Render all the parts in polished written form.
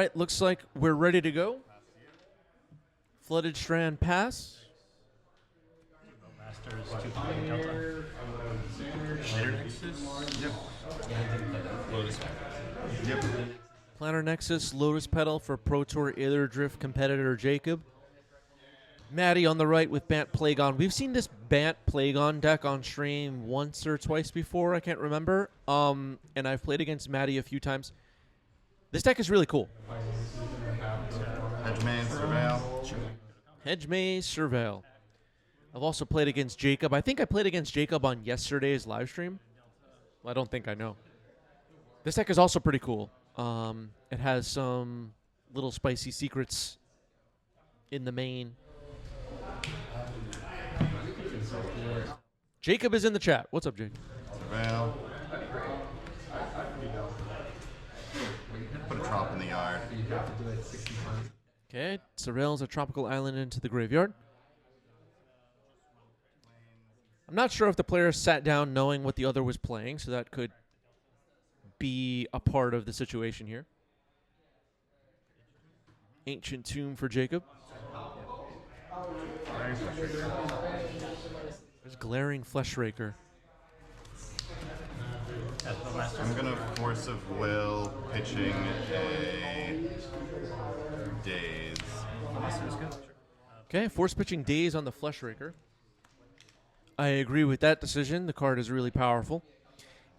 right, looks like we're ready to go. Flooded Strand pass. Masters 2 Delta. Later Nexus. Yep. Lotus. Yep. Planner Nexus, Lotus Petal for Pro Tour Aether Drift competitor Jacob. Maddie on the right with Bant Plagon. We've seen this Bant Plagon deck on stream once or twice before. I can't remember. And I've played against Maddie a few times. This deck is really cool. Hedge Maze, Surveil. Hedge Maze, Surveil. I've also played against Jacob. I think I played against Jacob on yesterday's live stream. Well, I don't think I know. This deck is also pretty cool. It has some little spicy secrets in the main. Jacob is in the chat. What's up, Jacob? Surveil. Put a trop in the yard. Okay, Surveil's a tropical island into the graveyard. I'm not sure if the player sat down knowing what the other was playing, so that could be a part of the situation here. Ancient Tomb for Jacob. There's Glaring Fleshraker. I'm going to Force of Will, pitching a Daze. Okay, force pitching Daze on the Fleshraker. I agree with that decision. The card is really powerful.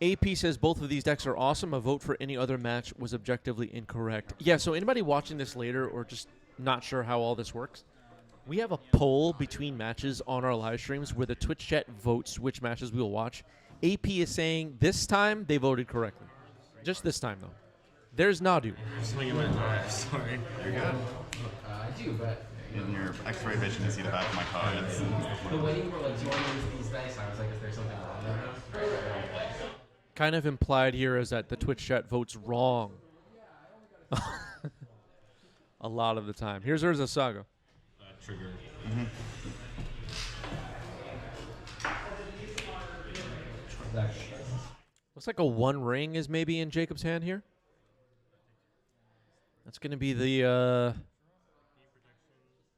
AP says both of these decks are awesome. A vote for any other match was objectively incorrect. Yeah, so anybody watching this later or just not sure how all this works, we have a poll between matches on our live streams where the Twitch chat votes which matches we will watch. AP is saying this time they voted correctly. Just this time, though. There's Nadu. Swinging my knife. Sorry. You're good. I do, but In your X-ray vision, you see the back of my cards. the way you were like, do you want to use these dice? I was like, is there something wrong with this? Kind of implied here is that the Twitch chat votes wrong. A lot of the time. Here's Urza Saga. Trigger. Looks like a One Ring is maybe in Jacob's hand here. That's going to be the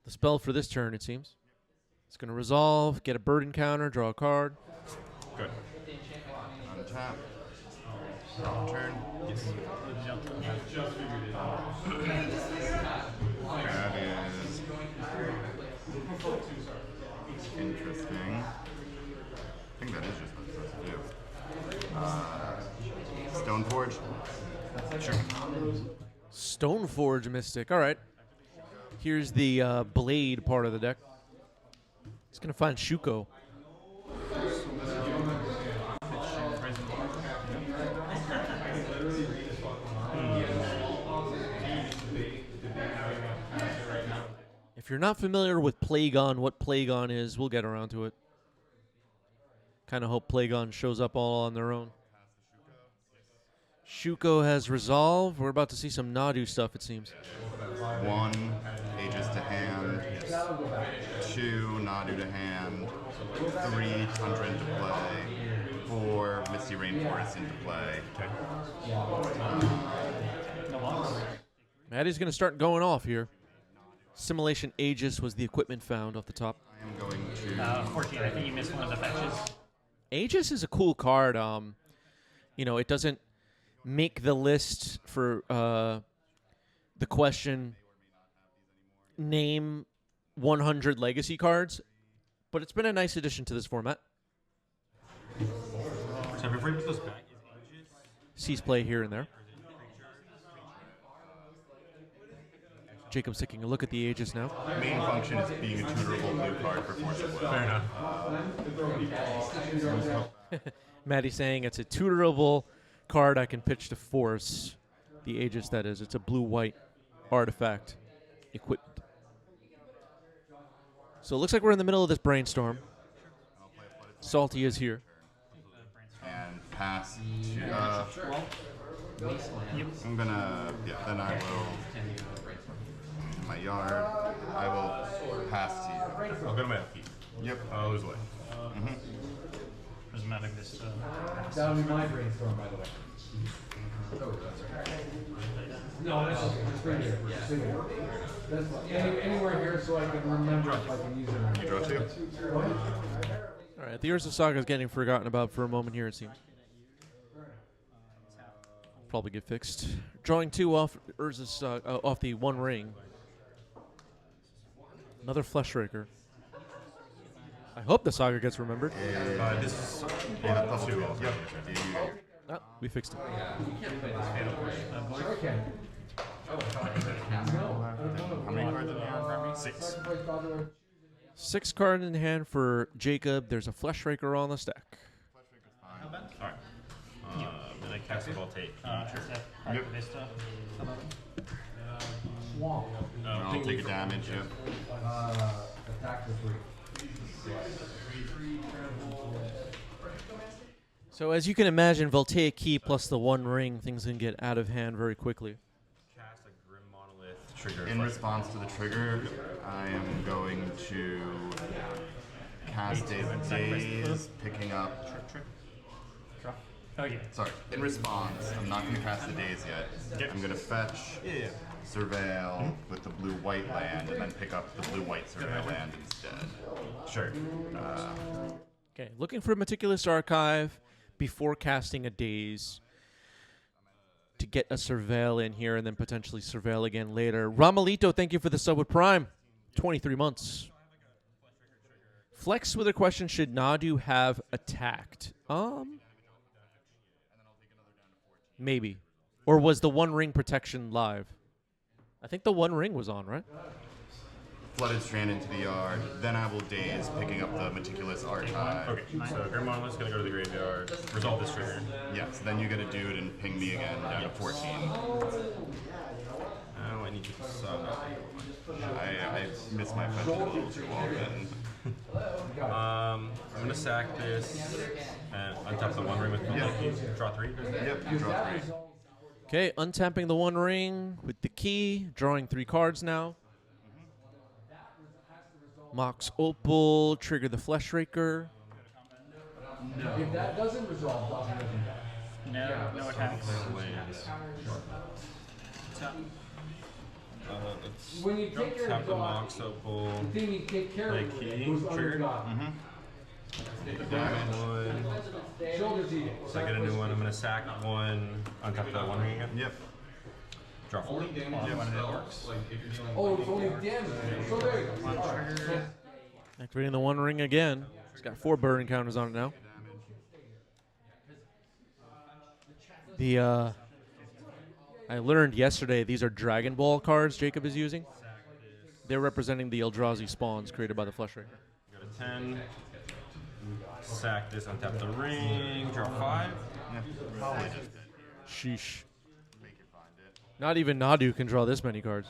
spell for this turn, it seems. It's going to resolve, get a bird encounter, draw a card. Good. Untap. Turn. Yes. That is interesting. I think that is just what it's supposed to do. Stoneforge. Sure. Stoneforge Mystic. All right. Here's the blade part of the deck. It's going to find Shuko. If you're not familiar with Plagon, what Plagon is, we'll get around to it. Kind of hope Plagon shows up all on their own. Shuko has resolve. We're about to see some Nadu stuff, it seems. 1, Aegis to hand. 2, Nadu to hand. 3, Tundra into play. 4, Misty Rainforest into play. Maddie's going to start going off here. Simulation Aegis was the equipment found off the top. I am going to... 14. I think you missed one of the fetches. Aegis is a cool card. You know, it doesn't make the list for the question, name 100 legacy cards, but it's been a nice addition to this format. So before you put those back, is Aegis... Sees play here and there. Jacob's taking a look at the Aegis now. Main function is being a tutorable blue card for Force of Will. Fair enough. Maddie saying it's a tutorable card I can pitch to force. The Aegis, that is. It's a blue-white artifact equipment. So it looks like we're in the middle of this brainstorm. Salty is here. And pass to... I'm gonna... Yeah, then I will... In my yard, I will pass to you. I'll go to my upkeep. Yep. I'll lose away. Mm-hmm. doesn't matter if this. That would be my brainstorm, by the way. Oh, that's right. No, that's okay. Just right here. Just right here. That's anywhere here so I can remember if I can use it. You draw 2. Go ahead. All right, the Urza Saga is getting forgotten about for a moment here, it seems. Probably get fixed. Drawing 2 off Urza's off the One Ring. Another Fleshraker. I hope the Saga gets remembered. This is Yeah, double 2. Yep. Yeah, Ah, we fixed it. Okay. How many cards in the hand? 6. 6 card in hand for Jacob. There's a Fleshraker on the stack. Alright. Then I cast a Voltate. Yep. Vista. Swamp. I'll take a damage, yep. Attack for 3. So as you can imagine, Voltaic Key plus the One Ring, things can get out of hand very quickly. Cast a Grim Monolith trigger. In response to the trigger, I am going to cast a Daze, picking up. Oh yeah. Sorry. In response, I'm not going to cast the Daze yet. Yep. I'm going to fetch, Yeah. Surveil with the blue-white land, and then pick up the blue-white Surveil land instead. Sure. Okay, looking for a Meticulous Archive before casting a Daze to get a Surveil in here and then potentially Surveil again later. Ramalito, thank you for the sub with Prime. 23 months. Flex with a question, should Nadu have attacked? Maybe. Or was the One Ring protection live? I think the One Ring was on, right? Flooded Strand into the yard, then I will Daze, picking up the Meticulous Archive. Okay, so Grim Monolith's gonna go to the graveyard, resolve this trigger. Yes, then you get a dude and ping me again down to 14. Oh, I need to sub. I miss my fetch a little too often. I'm gonna sack this and untap the One Ring with Milwaukee. Draw 3. Yep, you draw 3. Okay, untapping the One Ring with the key, drawing 3 cards now. Mox Opal, trigger the Fleshraker. If that doesn't resolve, Dawson doesn't die. No attacks. When you take care Tap of the the Mox Opal. the thing you take care Play of key, goes trigger. underdone. Damage 1. Shoulders eat it. So I get a new one. I'm gonna sack 1, untap the One Ring again. Yep. Draw 4. Oh, it's only damage. So there you go. All right. So Activating the One Ring again. It's got 4 burn counters on it now. I learned yesterday these are Dragon Ball cards Jacob is using. They're representing the Eldrazi spawns created by the Fleshraker. Go to 10. Sack this, untap the ring. Draw 5. Probably just did. Sheesh. Make you find it. Not even Nadu can draw this many cards.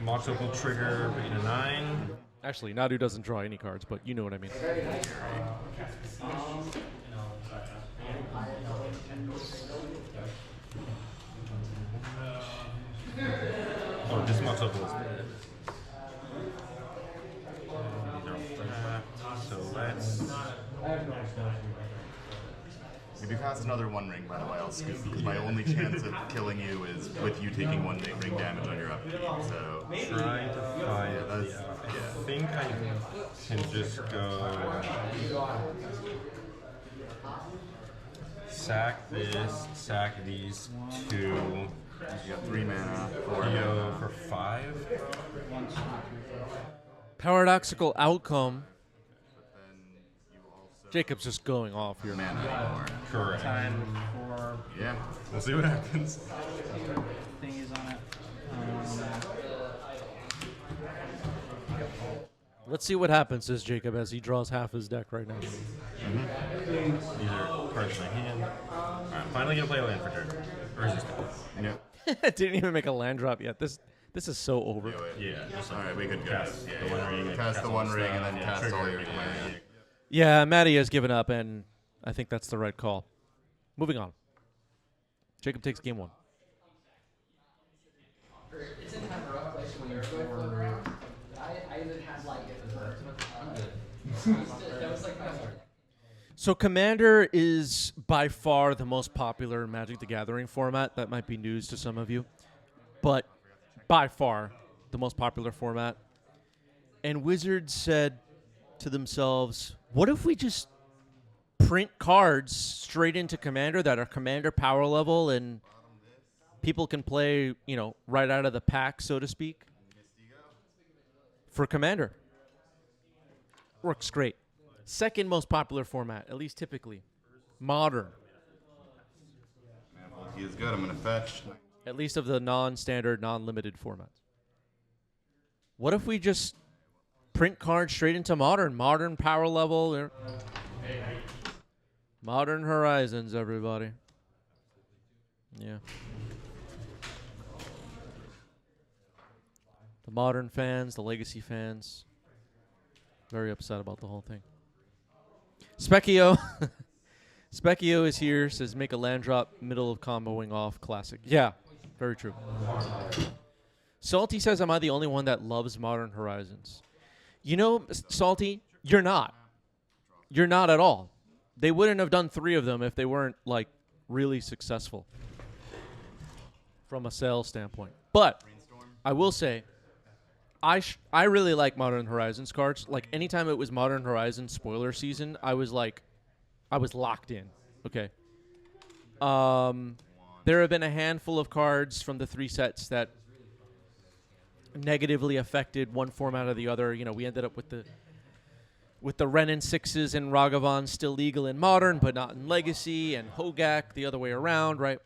Mox Opal trigger, bring it to 9. Actually, Nadu doesn't draw any cards, but you know what I mean. Oh, just Mox Opal is good. These are flat. So let's. I have no response. If you cast another One Ring, by the way, I'll scoop, because my only chance of killing you is with you taking 1 ring damage on your upkeep, so... Trying to find Yeah, that's... I think I can just go. Sack this, sack these 2. You got 3 mana, 4 Yo for 5. Paradoxical outcome. then you also... Jacob's just going off here. mana anymore. Correct. Yeah. We'll see what happens. Thingies on it. Let's see what happens, says Jacob, as he draws half his deck right now. These are cards in my hand. Alright, finally gonna play a land for turn. Or is this Yeah. Didn't even make a land drop yet. This is so over. Do it. Yeah, just like Alright, we could go. cast Yeah, the One Ring. Cast the all One the Ring stuff, and then yeah, cast all trigger, your yeah, land. Yeah, Maddie has given up, and I think that's the right call. Moving on. Jacob takes game 1. It's in time for up, like when you're for. I even had like it. I'm good. That was like my So Commander is by far the most popular Magic the Gathering format. That might be news to some of you, but by far the most popular format. And Wizards said to themselves, what if we just print cards straight into Commander that are Commander power level and people can play, you know, right out of the pack, so to speak, for Commander. Works great. Second most popular format, at least typically. Modern. He is good. I'm going to fetch. At least of the non-standard, non-limited formats. What if we just print cards straight into Modern? Modern power level. Modern Horizons, everybody. Yeah. The Modern fans, the Legacy fans, very upset about the whole thing. Specchio. Specchio is here, says make a land drop, middle of comboing off, classic. Yeah, very true. Salty says, am I the only one that loves Modern Horizons? You know, Salty, you're not. You're not at all. They wouldn't have done 3 of them if they weren't, like, really successful from a sales standpoint. But I will say, I really like Modern Horizons cards. Like, anytime it was Modern Horizons spoiler season, I was locked in. Okay. There have been a handful of cards from the 3 sets that negatively affected one format or the other. You know, we ended up with the Renin 6s and Ragavan still legal in Modern, but not in Legacy, and Hogak the other way around, right?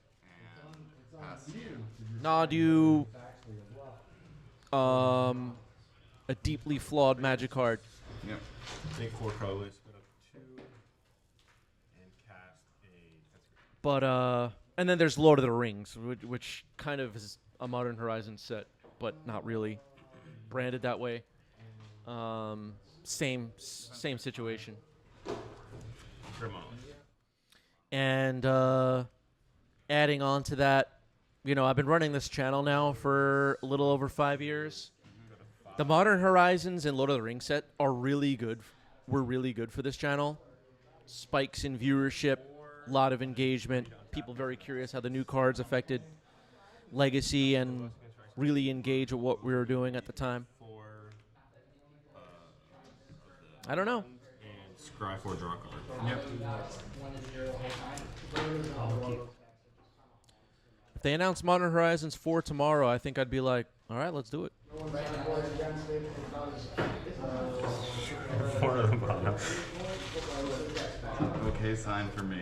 Nadu, a deeply flawed Magic card. Yep. Take 4 colors, put up 2, and cast a. But and then there's Lord of the Rings, which kind of is a Modern Horizons set, but not really branded that way. Same situation. And adding on to that, you know, I've been running this channel now for a little over 5 years. The Modern Horizons and Lord of the Rings set are really good. Were really good for this channel. Spikes in viewership, a lot of engagement. People very curious how the new cards affected Legacy and really engage with what we were doing at the time. I don't know. And scry 4 draw card. Yep. If they announce Modern Horizons 4 tomorrow, I think I'd be like, all right, let's do it. Okay sign for me.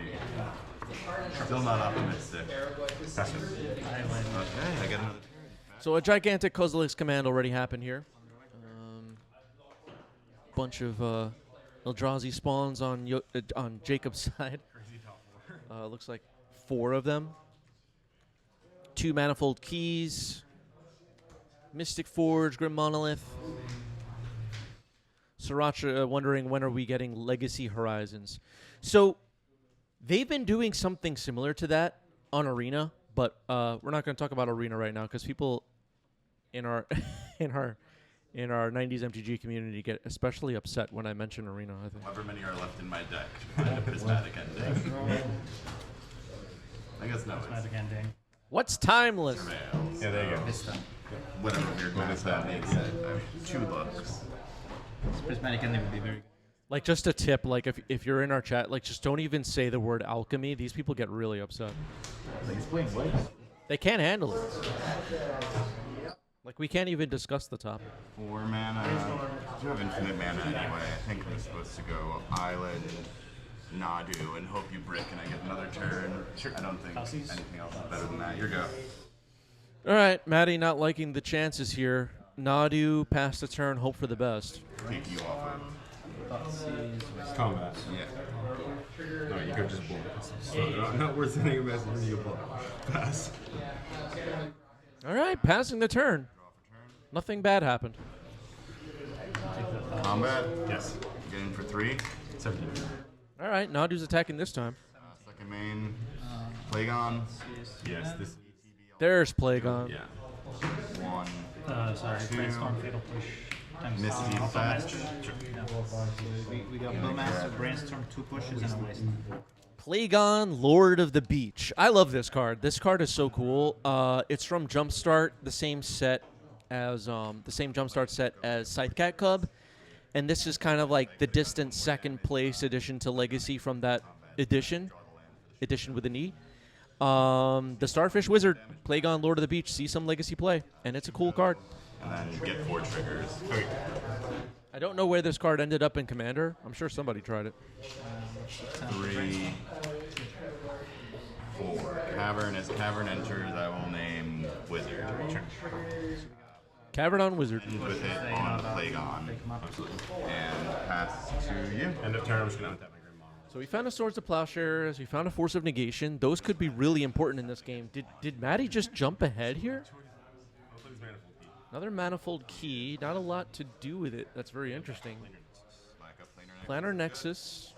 Still not optimistic. Okay, I get another. So a gigantic Kozilek's command already happened here. Bunch of Eldrazi spawns on Jacob's side. Looks like 4 of them. 2 Manifold Keys. Mystic Forge, Grim Monolith. Sriracha wondering when are we getting Legacy Horizons. So they've been doing something similar to that on Arena, but we're not going to talk about Arena right now because people in our in our 90s MTG community get especially upset when I mention Arena, I think. However many are left in my deck to find a prismatic ending. I guess no. Magic ending. What's timeless? Yeah, there you go. Whatever weird math that makes it. 2 looks. Prismatic ending would be very good. Like, just a tip, like, if you're in our chat, like, just don't even say the word alchemy. These people get really upset. He's playing what? They can't handle it. Like, we can't even discuss the topic. 4 mana. You have infinite mana anyway. I think I'm supposed to go Island, Nadu, and hope you brick and I get another turn. I don't think anything else is better than that. Your go. All right, Maddie not liking the chances here. Nadu, pass the turn, hope for the best. Take you off of. Combat. Yeah. No, you could just block. So not worth anything about it. You block. Pass. All right, passing the turn. Nothing bad happened. Combat. Yes. Getting for 3. 17. All right, Nadu's attacking this time. Second main. Plagon. Yes, this. There's Plagon. Yeah. 1. Sorry, Two. Brainstorm Fatal Push. Misty Fetch. We got Bowmaster, Brainstorm, 2 pushes, and a wasteland. Plagon, Lord of the Beach. I love this card. This card is so cool. It's from Jumpstart, the same Jumpstart set as Scythecat Cub, and this is kind of like the distant second place addition to Legacy from that edition with an E. The Starfish Wizard, Plagon, Lord of the Beach. See some Legacy play, and it's a cool card. And then get 4 triggers. I don't know where this card ended up in Commander. I'm sure somebody tried it. 3, 4. Cavern. As Cavern enters, I will name Wizard. Cavern on Wizard. End with it on Plagon. And pass to you. End of turn, I'm just going to untap my Green Model. So we found a Swords to Plowshares. We found a Force of Negation. Those could be really important in this game. Did Maddie just jump ahead here? Another Manifold Key. Not a lot to do with it. That's very interesting. Planar Nexus.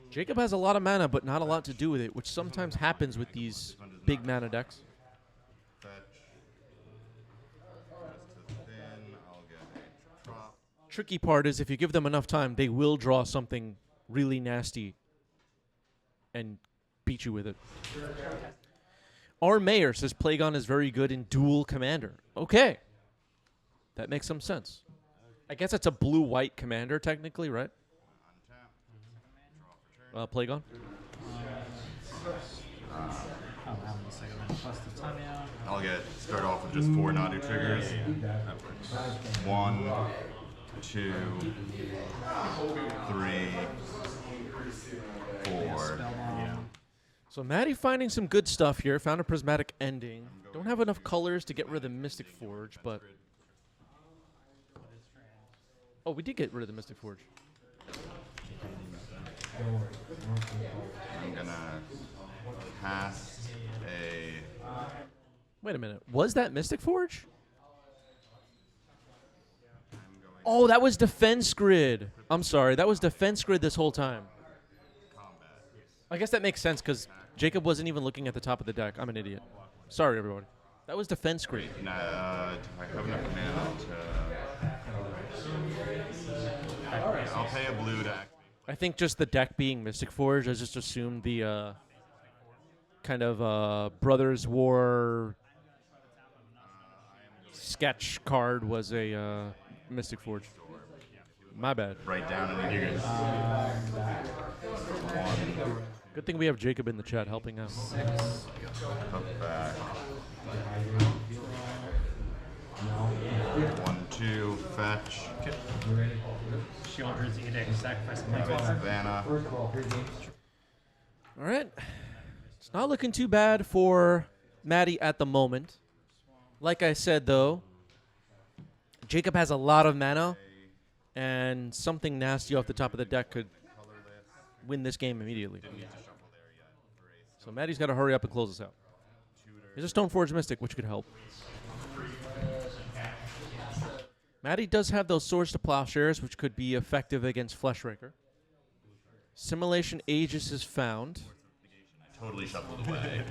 Jacob has a lot of mana, but not a lot to do with it, which sometimes happens with these big mana decks. Fetch. Just to thin, I'll get a drop. Tricky part is if you give them enough time, they will draw something really nasty and beat you with it. Our mayor says Plagon is very good in dual commander. Okay. That makes some sense. I guess it's a blue-white commander, technically, right? Plagon? I'll start off with just 4 Nadu triggers. 1, 2, 3, 4. So Maddie finding some good stuff here. Found a Prismatic Ending. Don't have enough colors to get rid of the Mystic Forge, but... Oh, we did get rid of the Mystic Forge. I'm gonna pass a... Wait a minute. Was that Mystic Forge? Oh, that was Defense Grid. I'm sorry. That was Defense Grid this whole time. I guess that makes sense because Jacob wasn't even looking at the top of the deck. I'm an idiot. Sorry, everyone. That was Defense Grid. Nah, I have enough mana to... I'll pay a blue to activate. I think just the deck being Mystic Forge, I just assumed the kind of Brothers War sketch card was a Mystic Forge. My bad. Write down and you guys. 1. Good thing we have Jacob in the chat helping out. Put back. 1, 2, fetch. Shieldred's Edict, sacrifice a planeswalker. Savannah. All right. It's not looking too bad for Maddie at the moment. Like I said, though, Jacob has a lot of mana, and something nasty off the top of the deck could win this game immediately. So Maddie's got to hurry up and close this out. There's a Stoneforge Mystic, which could help. Maddie does have those Swords to Plowshares, which could be effective against Fleshraker. Simulation Aegis is found. Totally shuffled away.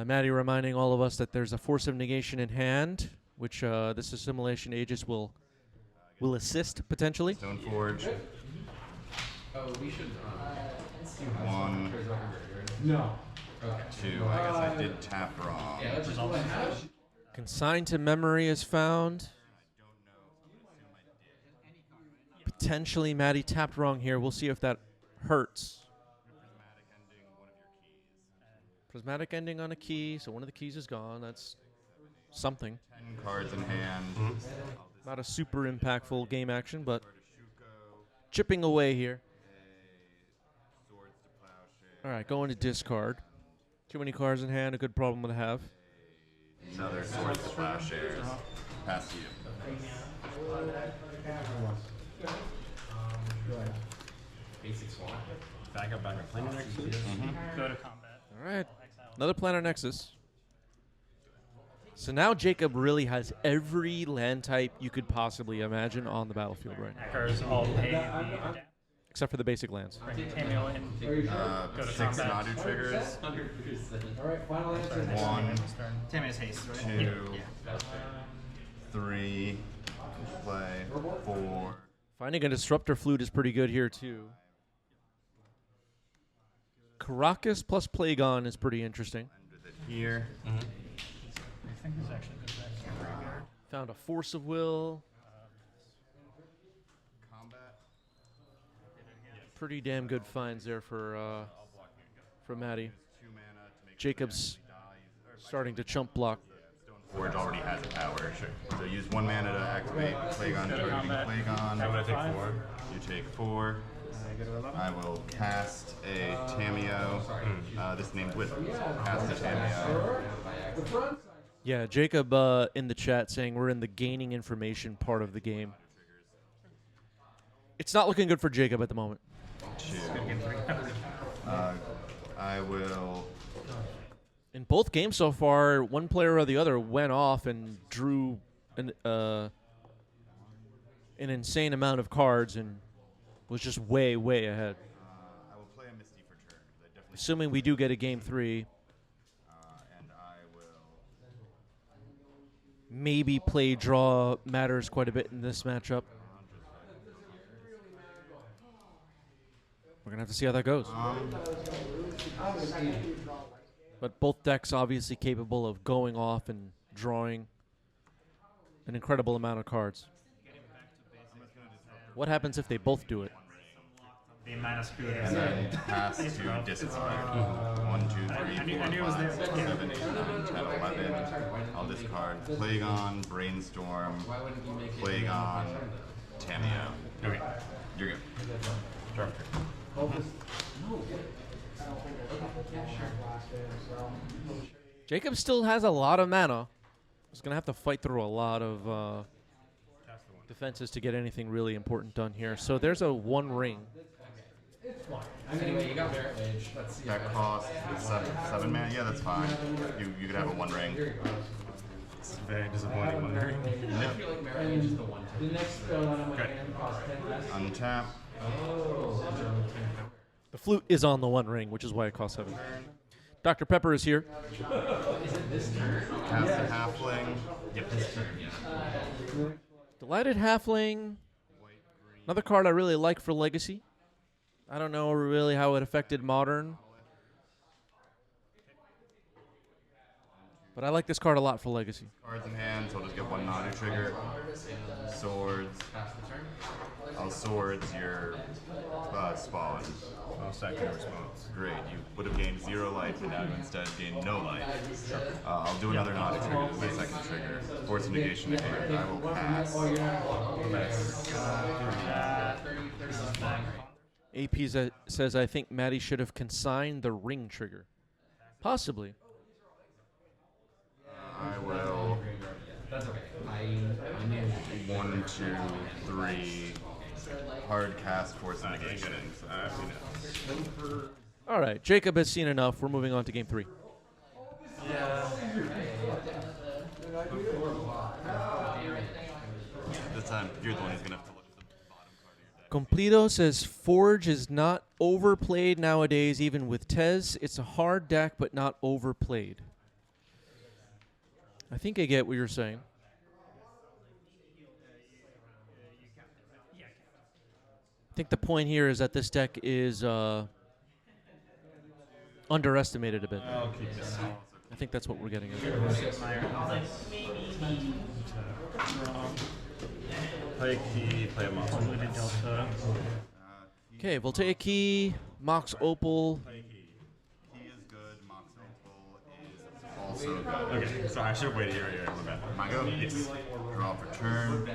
Maddie reminding all of us that there's a Force of Negation in hand, which this Assimilation Aegis will assist potentially. Stoneforge. Oh, we should. 1, No. 2. I guess I did tap wrong. Yeah, let's just go ahead. Consigned to Memory is found. Potentially Maddie tapped wrong here. We'll see if that hurts. Prismatic Ending on a key, so one of the keys is gone. That's something. 10 cards in hand. Not a super impactful game action, but chipping away here. All right, going to discard. Too many cards in hand, a good problem to have. Another Swords to Plowshares. Pass to you. Basic swamp. Back up, Planar Nexus. Go to combat. All right, another Planar Nexus. So now Jacob really has every land type you could possibly imagine on the battlefield right now, Hackers all pay the adapt. except for the basic lands. Bring Cameo in. Go to 6 combat. Nadu triggers. 100%. All right, final answer. 1, Tammy's haste, right? 2, 3, play 4. Finding a Disruptor Flute is pretty good here, too. Caracas plus Plagon is pretty interesting. End with it here. I think there's actually good back in the graveyard. Found a Force of Will. Combat. Pretty damn good finds there for Maddie. 2 mana to make Jacob's starting to chump block. Stoneforge already has a power. Sure. So use 1 mana to activate Plagon, targeting Plagon. I'm gonna take 4. You take 4. I will cast a Tameo. This name's Wizard. Cast a Tameo. Yeah, Jacob in the chat saying we're in the gaining information part of the game. It's not looking good for Jacob at the moment. 2. I will. In both games so far, one player or the other went off and drew an insane amount of cards and was just way, way ahead. I will play a Misty for turn. I definitely. Assuming we do get a game 3, And I will. maybe play draw matters quite a bit in this matchup. We're going to have to see how that goes. But both decks obviously capable of going off and drawing an incredible amount of cards. What happens if they both do it? The minus good. And then pass to discard. 1, 2, 3, 4, 5, 6, 7, 8, 9, 10, 11. I'll discard Plagon, Brainstorm, Plagon, Tameo. Okay. You're good. Perfect. Jacob still has a lot of mana. He's going to have to fight through a lot of defenses to get anything really important done here. So there's a 1 ring. Anyway, you got Merit Mage. Let's see. That costs 7 mana. Yeah, that's fine. You could have a 1 ring. It's very disappointing. One ring. I feel like Merit Mage is the one The to. next spell out of my hand costs 10 less. Untap. The flute is on the 1 ring, which is why it costs 7. Dr. Pepper is here. Is it this turn? Cast a Halfling. Yep, this turn, yeah. Delighted Halfling. Another card I really like for Legacy. I don't know really how it affected Modern. But I like this card a lot for Legacy. Cards in hand, so I'll just get 1 Nadu trigger. Swords. I'll swords your spawn. I'll sack your response. Great. You would have gained 0 life, and now you instead gain no life. I'll do another Nadu trigger. This is my 2nd trigger. Force a negation to hand. I will pass. AP says, I think Maddie should have consigned the ring trigger. Possibly. I will. That's okay. I managed. 1, 2, 3. Hard cast force a negation. All right, Jacob has seen enough. We're moving on to game 3. This time, you're the one who's gonna have to look at the bottom card of your deck. Complito says Forge is not overplayed nowadays, even with Tez. It's a hard deck, but not overplayed. I think I get what you're saying. I think the point here is that this deck is underestimated a bit. I'll keep this. I think that's what we're getting at. Play key, play a monster. Delta. Okay, Voltaic, Mox Opal. He is good. Mox Opal is also good. Okay, so I should have waited here. My bad. My go. Yes. Draw for turn.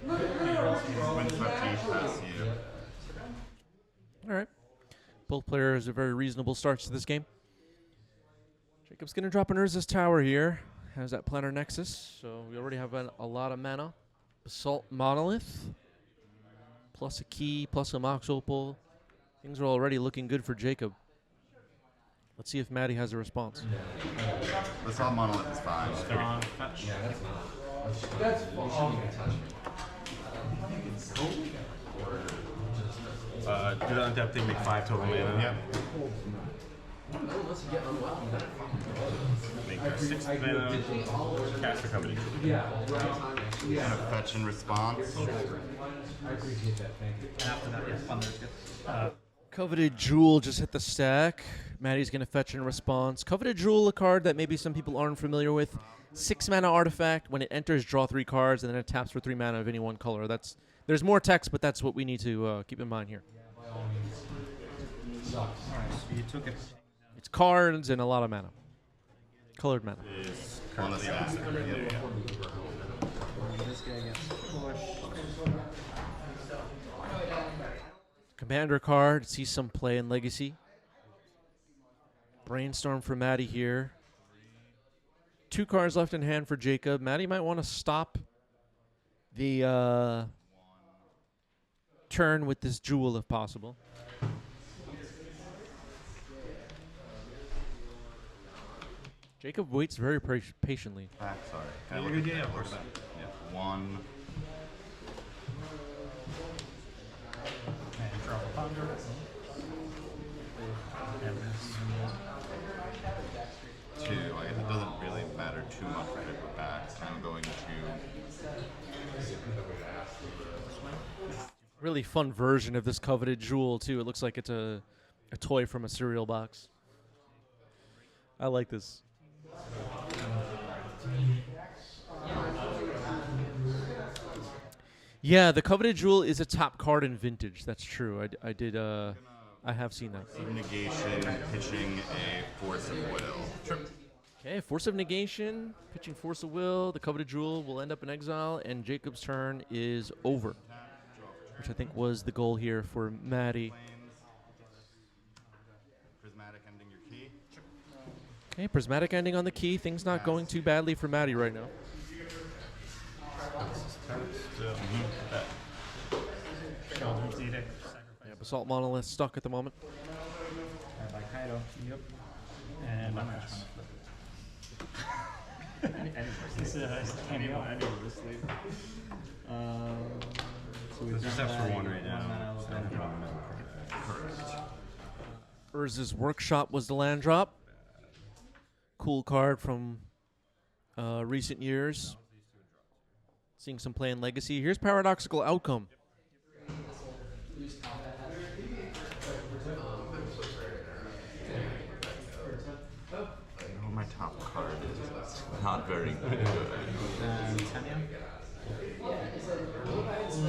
Windswept Heath pass you. All right. Both players are very reasonable starts to this game. Jacob's going to drop an Urza's Tower here. Has that Planar Nexus, so we already have a lot of mana. Basalt Monolith, plus a key, plus a Mox Opal. Things are already looking good for Jacob. Let's see if Maddie has a response. Basalt Monolith is fine. Fetch. Yeah, that's fine. That's You shouldn't even touch me. Do the untap thing, make 5 total mana. Yep. Make your 6th mana, cast a coveted jewel. Kind of fetch and response. I appreciate that, thank you. And after that, yeah, Thunder's good. Coveted Jewel just hit the stack. Maddie's going to fetch in response. Coveted Jewel, a card that maybe some people aren't familiar with. 6 mana artifact. When it enters, draw 3 cards, and then it taps for 3 mana of any one color. There's more text, but that's what we need to keep in mind here. Sucks. Alright, so you took it. It's cards and a lot of mana. Colored mana. Is On the currently stack. active. Yep. This guy gets pushed. Commander card. Sees some play in Legacy. Brainstorm for Maddie here. 2 cards left in hand for Jacob. Maddie might want to stop the turn with this jewel if possible. Jacob waits very patiently. Back, sorry. Can I You're look good, at yeah, that? of course. Yeah. 1. And drop a Thunder. And this 2. I guess it doesn't really matter too much for different backs. I'm going to. Really fun version of this coveted jewel, too. It looks like it's a toy from a cereal box. I like this. Yeah, the coveted jewel is a top card in Vintage. That's true. I have seen that. Negation, pitching a Force of Will. Okay, Force of Negation, pitching Force of Will. The coveted jewel will end up in exile, and Jacob's turn is over, which I think was the goal here for Maddie. Prismatic ending your key. Okay, Prismatic ending on the key. Things not going too badly for Maddie right now. Sheldon's Edict. Yeah, Basalt Monolith stuck at the moment. By Kaido. Yep. And I'm This is cameo. So we've Just done have for that. 1 right now. Correct. Urza's Workshop was the land drop. Cool card from recent years. Seeing some play in Legacy. Here's Paradoxical Outcome. I know my top card is not very good.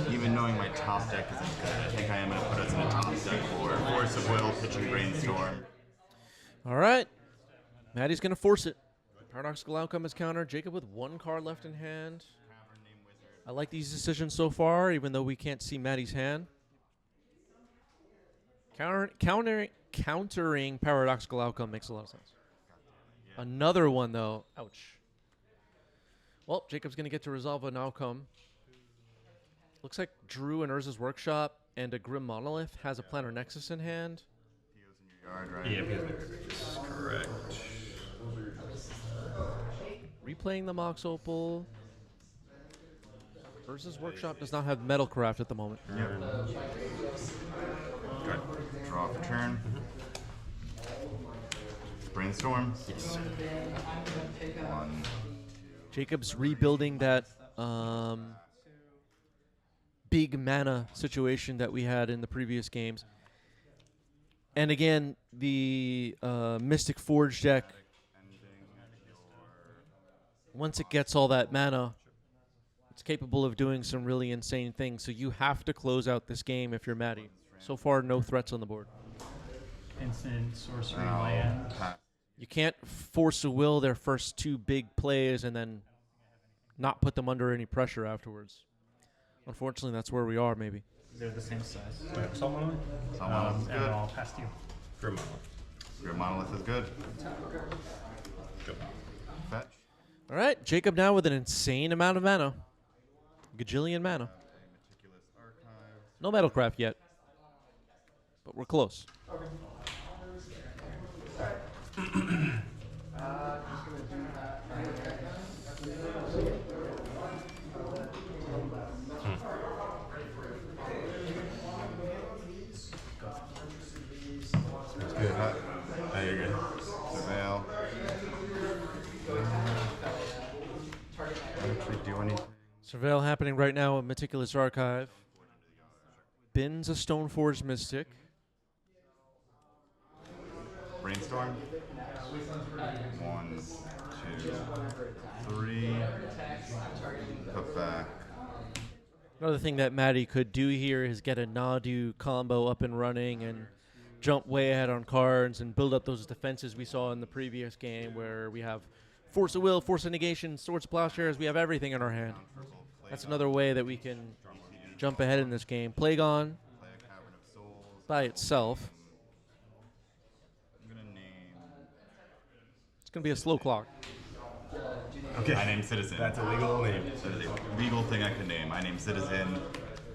Even knowing my top deck isn't good, I think I am going to put us in a top deck for Force of Will, pitching Brainstorm. All right. Maddie's going to force it. Paradoxical Outcome is countered. Jacob with 1 card left in hand. I like these decisions so far, even though we can't see Maddie's hand. Countering Paradoxical Outcome makes a lot of sense. Another one, though. Ouch. Well, Jacob's going to get to resolve an outcome. Looks like Drew and Urza's Workshop and a Grim Monolith has a Planar Nexus in hand. Yard, right? Yeah, that's correct. Replaying the Mox Opal. Urza's Workshop does not have Metalcraft at the moment. Yep. Good. Draw for turn. Brainstorm. Yes. 1. Jacob's rebuilding that big mana situation that we had in the previous games. And again, the Mystic Forge deck, once it gets all that mana, it's capable of doing some really insane things. So you have to close out this game if you're Maddie. So far, no threats on the board. Instant sorcery land. You can't force a will their first 2 big plays and then not put them under any pressure afterwards. Unfortunately, that's where we are, maybe. They're the same size. Someone? Someone is And good. I'll pass to you. Grim Your monolith is good. Go. Fetch. All right, Jacob now with an insane amount of mana. Gajillion mana. Meticulous archive. No Metalcraft yet, but we're close. Good. You're good. happening right now in Meticulous Archive. Bin's a Stoneforge Mystic. Brainstorm. 1, 2, 3. Put back. Another thing that Maddie could do here is get a Nadu combo up and running and jump way ahead on cards and build up those defenses we saw in the previous game where we have Force of Will, Force of Negation, Swords of Plowshares. We have everything in our hand. That's another way that we can jump ahead in this game. Plagon by itself. I'm gonna name. It's going to be a slow clock. Okay. I name Citizen. That's a legal name. That is a legal thing I can name. I name Citizen.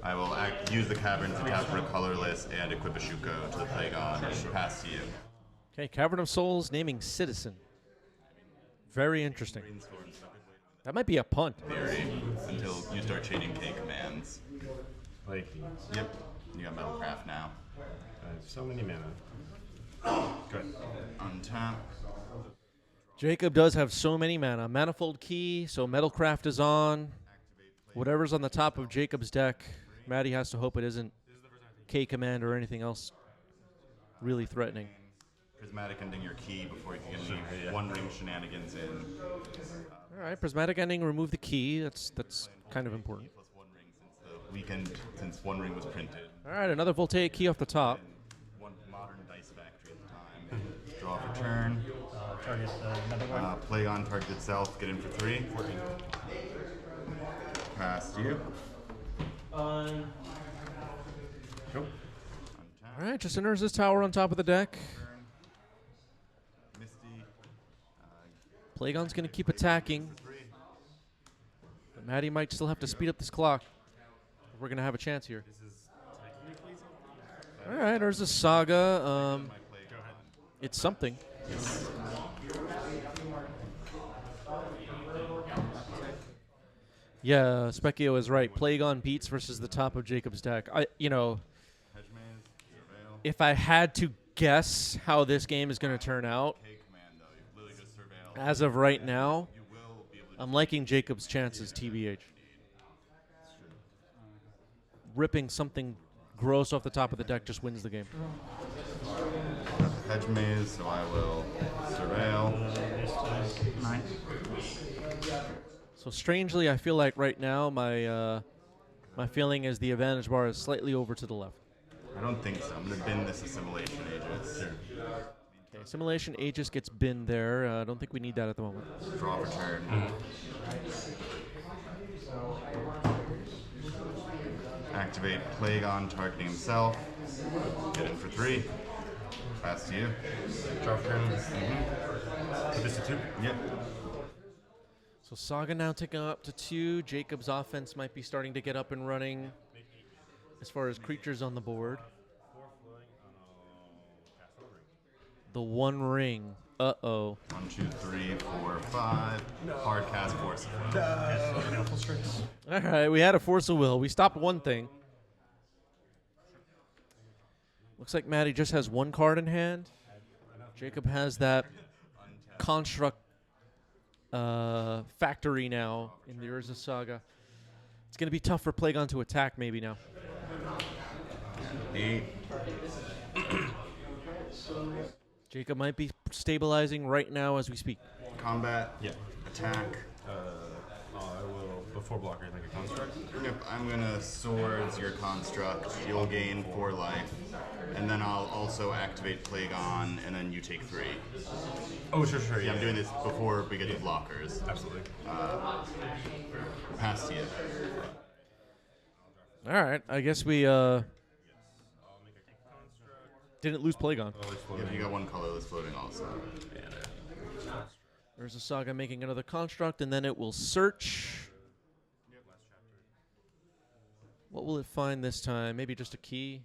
I will use the Cavern to tap for a colorless and equip a Shuko to the Plagon. Pass to you. Okay, Cavern of Souls naming Citizen. Very interesting. That might be a punt. Theory until you start chaining K commands. Like, Yep. You got Metalcraft now. I have so many mana. Good. Untap. Jacob does have so many mana. Manifold Key, so Metalcraft is on. Whatever's on the top of Jacob's deck, Maddie has to hope it isn't K command or anything else really threatening. Prismatic ending your key before you can get any one-ring shenanigans in. All right, Prismatic Ending, remove the key. That's kind of important. Plus 1 ring since the weekend, since 1 ring was printed. All right, another Voltaic Key off the top. One modern dice factory at the time. Draw for turn. Target another one. Plagon target itself. Get in for 3. 14. Pass to you. Cool. All right, just enters this tower on top of the deck. Misty. Plagon's going to keep attacking. But Maddie might still have to speed up this clock. We're going to have a chance here. All right, there's a Saga. It's something. Yeah, Specchio is right. Plagon beats versus the top of Jacob's deck. If I had to guess how this game is going to turn out, as of right now, I'm liking Jacob's chances, TBH. Ripping something gross off the top of the deck just wins the game. Hedge maze, so I will surveil. 9. So strangely, I feel like right now my feeling is the advantage bar is slightly over to the left. I don't think so. I'm going to bin this Assimilation Aegis. Okay, Assimilation Aegis gets binned there. I don't think we need that at the moment. Draw for turn. Activate Plagon targeting himself. Get in for 3. Pass to you. Draw for turn. Put this to 2. Yep. So Saga now taking up to 2. Jacob's offense might be starting to get up and running as far as creatures on the board. The 1 ring. Uh-oh. 1, 2, 3, 4, 5. Hard cast Force. All right, we had a Force of Will. We stopped one thing. Looks like Maddie just has 1 card in hand. Jacob has that construct factory now in the Urza Saga. It's going to be tough for Plagon to attack maybe now. 8. Jacob might be stabilizing right now as we speak. Combat. Yeah. Attack. I will, before blocker, like a construct. Yep, I'm gonna swords your construct. You'll gain 4 life, and then I'll also activate Plagon, and then you take 3. Oh, sure. Yeah, I'm doing this before we get to blockers. Absolutely. Pass to you. All right, I guess we didn't lose Plagon. Yep, you got 1 colorless floating also. There's a Saga making another construct, and then it will search. What will it find this time? Maybe just a key?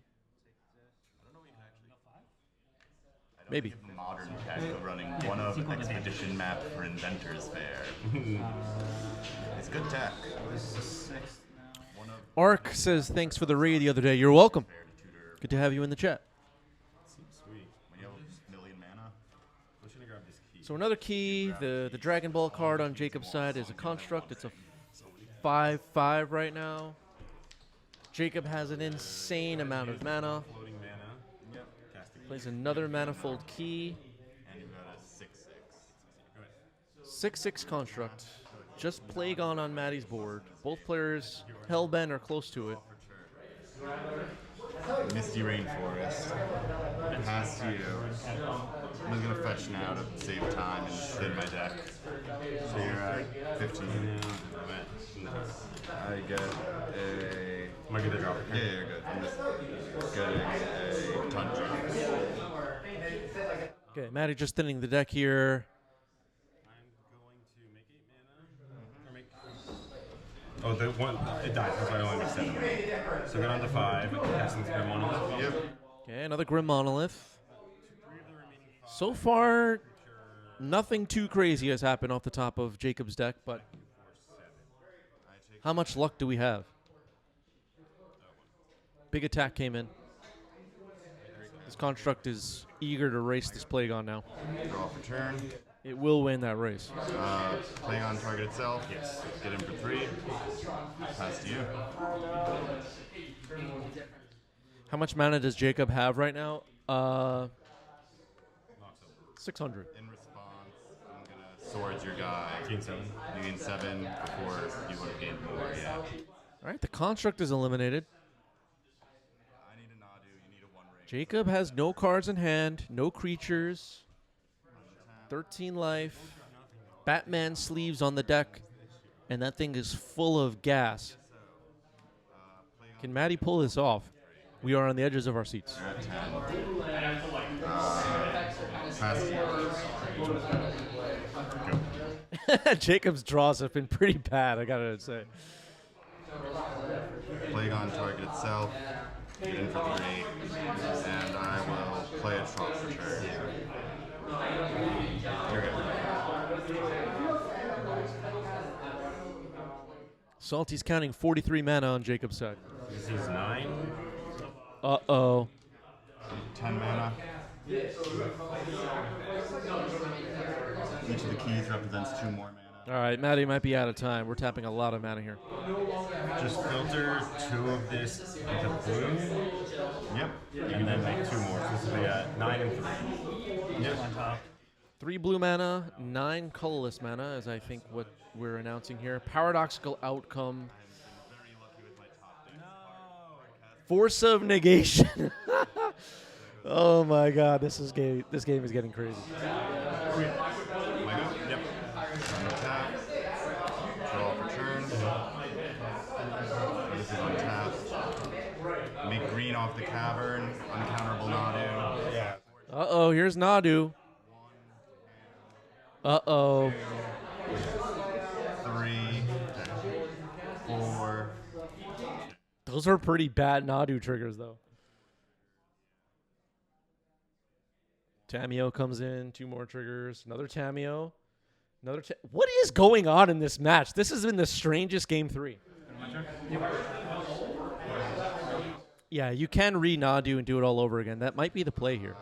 Maybe. Modern tech running one of expedition map for Inventors Fair. It's good tech. Ark says thanks for the raid the other day. You're welcome. Good to have you in the chat. Sweet. When you have a million mana, I'm just gonna grab this key. So another key, the Dragon Ball card on Jacob's side is a construct. It's a 5/5 right now. Jacob has an insane amount of mana. Floating mana. Yep. Casting. Plays another manifold key. And you've got a 6/6. Go ahead. 6/6 construct. Just Plagon on Maddie's board. Both players hellbent or close to it. Misty Rainforest. Pass to you. I'm just gonna fetch now to save time and spin my deck. So you're at 15. I'm at. I get a. Am I good to drop? Yeah, you're good. I'm just getting a Tundra. Okay, Maddie just thinning the deck here. I'm going to make 8 mana. Or make. Oh, the one. It died. That's why I only make 7. So go down to 5. Casting Grim Monolith. Yep. Okay, another Grim Monolith. So far, nothing too crazy has happened off the top of Jacob's deck, but how much luck do we have? Big attack came in. This construct is eager to race this Plagon now. Draw for turn. It will win that race. Playing on target itself. Yes. Get in for 3. Pass to you. How much mana does Jacob have right now? 600. In response, I'm gonna swords your guy. Gain 7. You gain 7 before you would have gained more. Yeah. All right, the construct is eliminated. I need a Nadu. You need a 1 ring. Jacob has no cards in hand, no creatures, 13 life, Batman sleeves on the deck, and that thing is full of gas. Can Maddie pull this off? We are on the edges of our seats. You're at 10. Pass to you. Jacob's draws have been pretty bad, I gotta say. Plagon target itself. Get in for 3. And I will play a Trump for turn. You're good. Salty's counting 43 mana on Jacob's side. This is 9. Uh-oh. 10 mana. Each of the keys represents 2 more mana. All right, Maddie might be out of time. We're tapping a lot of mana here. Just filter 2 of this into blue. Yep. And then make 2 more. So this will be at 9 and 3. Yep. 3 blue mana, 9 colorless mana, is I think what we're announcing here. Paradoxical outcome. Force of negation. Oh my God, this game is getting crazy. Yep. Untap. Draw for turn. This is untapped. Make green off the cavern. Uncounterable Nadu. Yeah. Uh-oh, here's Nadu. Uh-oh. 3. 4. Those are pretty bad Nadu triggers, though. Tameo comes in, 2 more triggers. Another Tameo. What is going on in this match? This has been the strangest game 3. Yeah, you can re-Nadu and do it all over again. That might be the play here,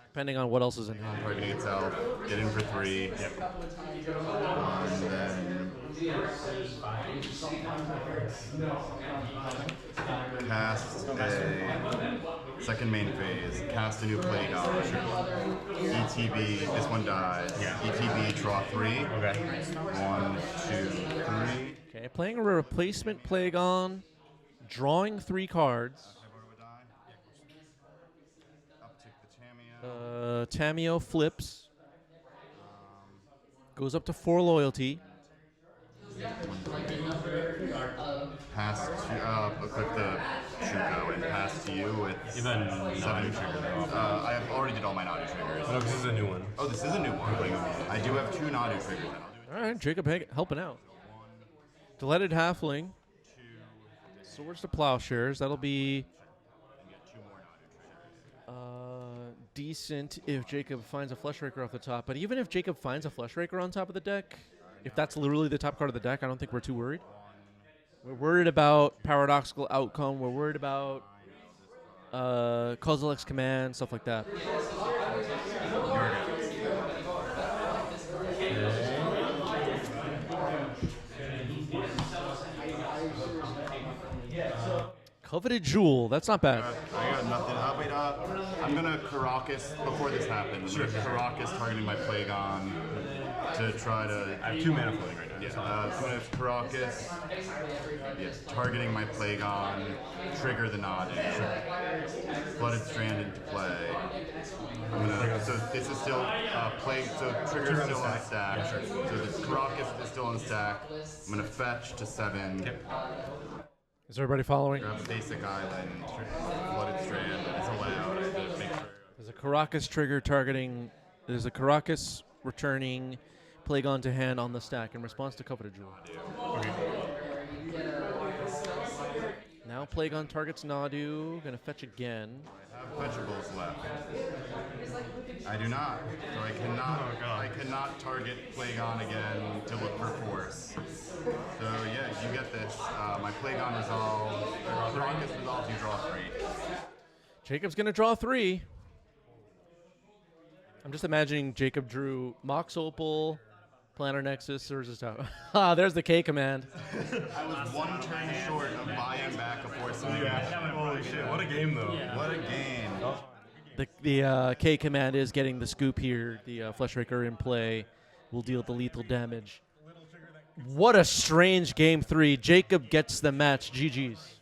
depending on what else is in hand. Targeting itself. Get in for 3. Yep. And then cast a second main phase. Cast a new Plagon. ETB. This one dies. Yeah. ETB. Draw 3. Okay. 1, 2, 3. Okay, playing a replacement Plagon, drawing 3 cards. Uptick the Tameo. Tameo flips. Goes up to 4 loyalty. Pass to equip the Shuko and pass to you with Even 7 triggers. I have already did all my Nadu triggers. No, this is a new one. Oh, this is a new one. I do have 2 Nadu triggers. Then I'll do it. All right, Jacob helping out. Delighted Halfling. Swords to Plowshares. That'll be And get 2 more Nadu triggers. decent if Jacob finds a Fleshraker off the top. But even if Jacob finds a Fleshraker on top of the deck, if that's literally the top card of the deck, I don't think we're too worried. We're worried about Paradoxical Outcome. We're worried about Kozilek's Command, stuff like that. Coveted Jewel. That's not bad. I got nothing. Wait, I'm gonna Caracas before this happens. I'm gonna Caracas targeting my Plagon to try to. I have 2 mana floating right now. Yeah, I'm gonna Caracas. Yes, targeting my Plagon, trigger the Nod, Flooded Strand into play. I'm gonna. So this is still play. So trigger's still on the stack. Yeah, sure. So the Caracas is still on the stack. I'm gonna fetch to 7. Yep. Is everybody following? Grab a basic island, Flooded Strand, and it's allowed. I have to make sure. There's a Caracas trigger targeting. There's a Caracas returning Plagon to hand on the stack in response to Coveted Jewel. Now Plagon targets Nadu. Gonna fetch again. I have fetchables left. I do not. So I cannot. I cannot target Plagon again to look for force. So yeah, you get this. My Plagon resolves. Caracas resolves. You draw 3. Jacob's gonna draw 3. I'm just imagining Jacob drew Mox Opal, Planar Nexus, Surge's Tower. Ah, there's the K command. I was 1 turn short of buying back a force. Holy shit! What a game though. What a game. The K command is getting the scoop here. The Fleshraker in play will deal the lethal damage. What a strange game 3. Jacob gets the match. GG's.